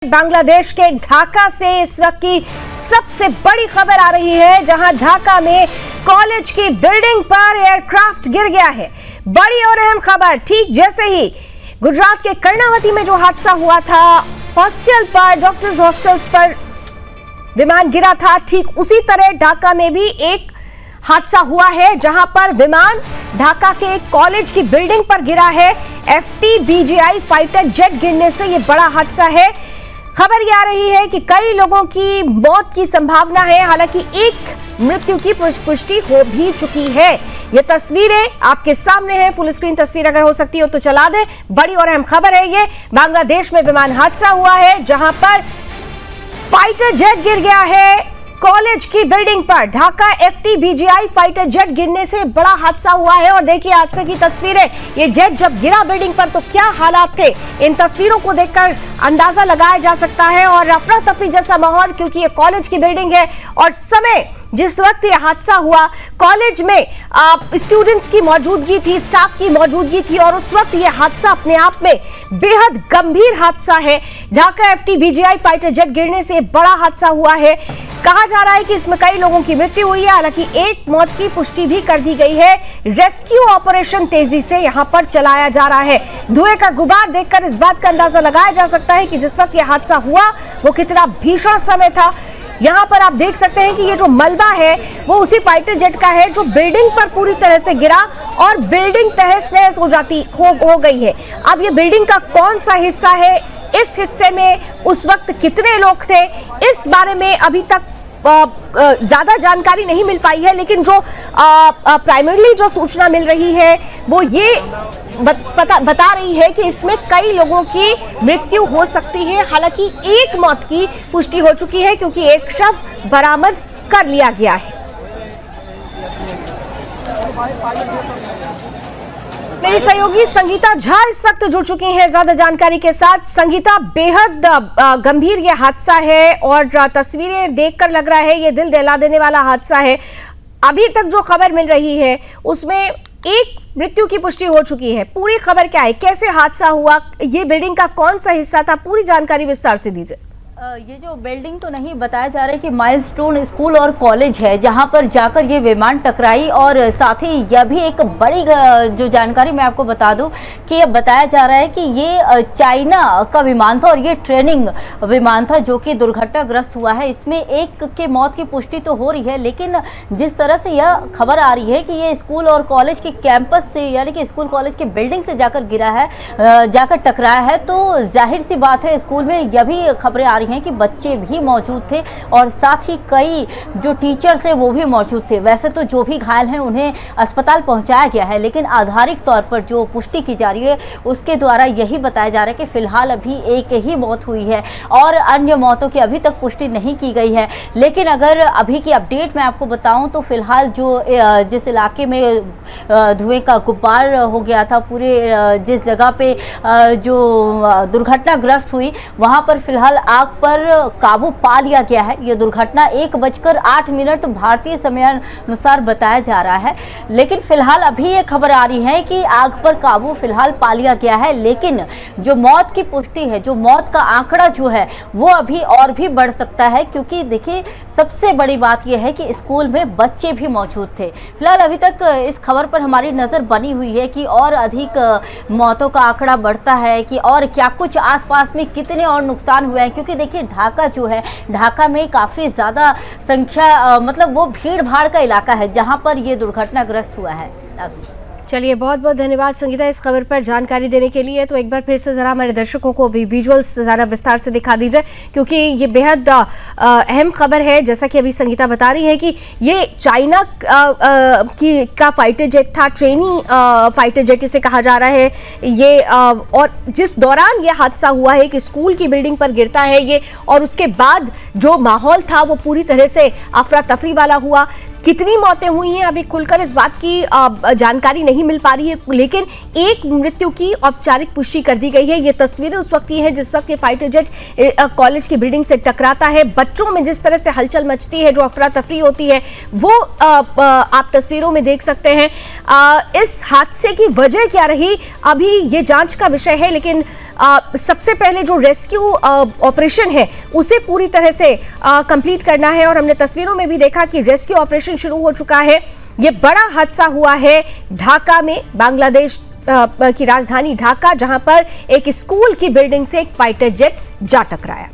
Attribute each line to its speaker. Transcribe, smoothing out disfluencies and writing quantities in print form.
Speaker 1: बांग्लादेश के ढाका से इस वक्त की सबसे बड़ी खबर आ रही है, जहां ढाका में कॉलेज की बिल्डिंग पर एयरक्राफ्ट गिर गया है। बड़ी और अहम खबर, ठीक जैसे ही गुजरात के कर्णावती में जो हादसा हुआ था, हॉस्टल पर, डॉक्टर्स हॉस्टल्स पर विमान गिरा था, ठीक उसी तरह ढाका में भी एक हादसा हुआ है, जहां पर विमान ढाका के एक कॉलेज की बिल्डिंग पर गिरा है। FTBGI फाइटर जेट गिरने से यह बड़ा हादसा है। खबर यह आ रही है कि कई लोगों की मौत की संभावना है, हालांकि एक मृत्यु की पुष्टि हो भी चुकी है। ये तस्वीरें आपके सामने हैं, फुल स्क्रीन तस्वीर अगर हो सकती हो तो चला दें। बड़ी और अहम खबर है ये, बांग्लादेश में विमान हादसा हुआ है, जहां पर फाइटर जेट गिर गया है कॉलेज की बिल्डिंग पर। ढाका FTBGI फाइटर जेट गिरने से बड़ा हादसा हुआ है और देखिए हादसे की तस्वीरें। ये जेट जब गिरा बिल्डिंग पर तो क्या हालात थे, इन तस्वीरों को देखकर अंदाजा लगाया जा सकता है। और अफरा तफरी जैसा माहौल, क्योंकि ये कॉलेज की बिल्डिंग है और समय जिस वक्त ये हादसा हुआ, कॉलेज में स्टूडेंट्स की मौजूदगी थी, स्टाफ की मौजूदगी थी और उस वक्त ये हादसा अपने आप में बेहद गंभीर हादसा है। ढाका FTBGI फाइटर जेट गिरने से बड़ा हादसा हुआ है। कहा जा रहा है कि इसमें कई लोगों की मृत्यु हुई है, हालांकि एक मौत की पुष्टि भी कर दी गई है। रेस्क्यू ऑपरेशन तेजी से यहां पर चलाया जा रहा है। धुएं का गुबार देखकर इस बात का अंदाजा लगाया जा सकता है कि जिस वक्त यह हादसा हुआ वो कितना भीषण समय था। यहां पर आप देख सकते हैं कि ये जो मलबा है वो उसी फाइटर जेट का है जो बिल्डिंग पर पूरी तरह से गिरा और बिल्डिंग तहस नहस हो गई है। अब ये बिल्डिंग का कौन सा हिस्सा है, इस हिस्से में उस वक्त कितने लोग थे, इस बारे में अभी तक ज्यादा जानकारी नहीं मिल पाई है। लेकिन जो प्राइमरीली जो सूचना मिल रही है वो ये बता रही है कि इसमें कई लोगों की मृत्यु हो सकती है। हालांकि एक मौत की पुष्टि हो चुकी है, क्योंकि एक शव बरामद कर लिया गया है। मेरी सहयोगी संगीता झा इस वक्त जुड़ चुकी हैं ज्यादा जानकारी के साथ। संगीता, बेहद गंभीर ये हादसा है और तस्वीरें देखकर लग रहा है ये दिल दहला देने वाला हादसा है। अभी तक जो खबर मिल रही है उसमें एक मृत्यु की पुष्टि हो चुकी है। पूरी खबर क्या है, कैसे हादसा हुआ, ये बिल्डिंग का कौन सा हिस्सा था, पूरी जानकारी विस्तार से दीजिए।
Speaker 2: ये जो बिल्डिंग तो नहीं बताया जा रहा है कि माइलस्टोन स्कूल और कॉलेज है जहां पर जाकर ये विमान टकराई। और साथ ही यह भी एक बड़ी जो जानकारी मैं आपको बता दूं कि यह बताया जा रहा है कि ये चाइना का विमान था और ये ट्रेनिंग विमान था जो कि दुर्घटनाग्रस्त हुआ है। इसमें एक के मौत की पुष्टि तो हो रही है, लेकिन जिस तरह से यह खबर आ रही है कि ये स्कूल और कॉलेज के कैंपस से, यानी कि स्कूल कॉलेज की बिल्डिंग से जाकर गिरा है, जाकर टकराया है, तो जाहिर सी बात है स्कूल में यह भी खबरें आ रही हैं कि बच्चे भी मौजूद थे और साथ ही कई जो टीचर्स हैं वो भी मौजूद थे। वैसे तो जो भी घायल हैं उन्हें अस्पताल पहुंचाया गया है, लेकिन आधारिक तौर पर जो पुष्टि की जा रही है उसके द्वारा यही बताया जा रहा है कि फिलहाल अभी एक ही मौत हुई है और अन्य मौतों की अभी तक पुष्टि नहीं की गई है। लेकिन अगर अभी की अपडेट मैं आपको बताऊं तो फिलहाल जो जिस इलाके में धुएं का गुब्बार हो गया था, पूरे जिस जगह पे जो दुर्घटनाग्रस्त हुई वहां पर फिलहाल आग पर काबू पा लिया गया है। यह दुर्घटना 1:08 भारतीय समयानुसार बताया जा रहा है। लेकिन फिलहाल अभी ये खबर आ रही है कि आग पर काबू फिलहाल पा लिया गया है, लेकिन जो मौत की पुष्टि है, जो मौत का आंकड़ा जो है वो अभी और भी बढ़ सकता है, क्योंकि देखिए सबसे बड़ी बात यह है कि स्कूल में बच्चे भी मौजूद थे। फिलहाल अभी तक इस खबर पर हमारी नजर बनी हुई है कि और अधिक मौतों का आंकड़ा बढ़ता है कि और क्या कुछ आसपास में कितने और नुकसान हुए हैं, क्योंकि देखिए ढाका जो है, ढाका में काफ़ी ज़्यादा संख्या, मतलब वो भीड़ भाड़ का इलाका है जहां पर ये दुर्घटनाग्रस्त हुआ है।
Speaker 1: चलिए, बहुत बहुत धन्यवाद संगीता इस खबर पर जानकारी देने के लिए। तो एक बार फिर से ज़रा हमारे दर्शकों को भी विजुअल्स ज़रा विस्तार से दिखा दीजिए, क्योंकि ये बेहद अहम खबर है। जैसा कि अभी संगीता बता रही है कि ये चाइना का फाइटर जेट था, ट्रेनी फाइटर जेट इसे कहा जा रहा है ये, और जिस दौरान ये हादसा हुआ है कि स्कूल की बिल्डिंग पर गिरता है ये, और उसके बाद जो माहौल था वो पूरी तरह से अफरा तफरी वाला हुआ। कितनी मौतें हुई हैं अभी खुलकर इस बात की जानकारी नहीं मिल पा रही है, लेकिन एक मृत्यु की औपचारिक पुष्टि कर दी गई है। ये तस्वीरें उस वक्त की हैं जिस वक्त ये फाइटर जेट कॉलेज की बिल्डिंग से टकराता है। बच्चों में जिस तरह से हलचल मचती है, जो अफरा तफरी होती है, वो आप तस्वीरों में देख सकते हैं। इस हादसे की वजह क्या रही अभी ये जांच का विषय है, लेकिन सबसे पहले जो रेस्क्यू ऑपरेशन है उसे पूरी तरह से कंप्लीट करना है। और हमने तस्वीरों में भी देखा कि रेस्क्यू ऑपरेशन शुरू हो चुका है। ये बड़ा हादसा हुआ है ढाका में, बांग्लादेश की राजधानी ढाका, जहां पर एक स्कूल की बिल्डिंग से एक फाइटर जेट जा टकराया।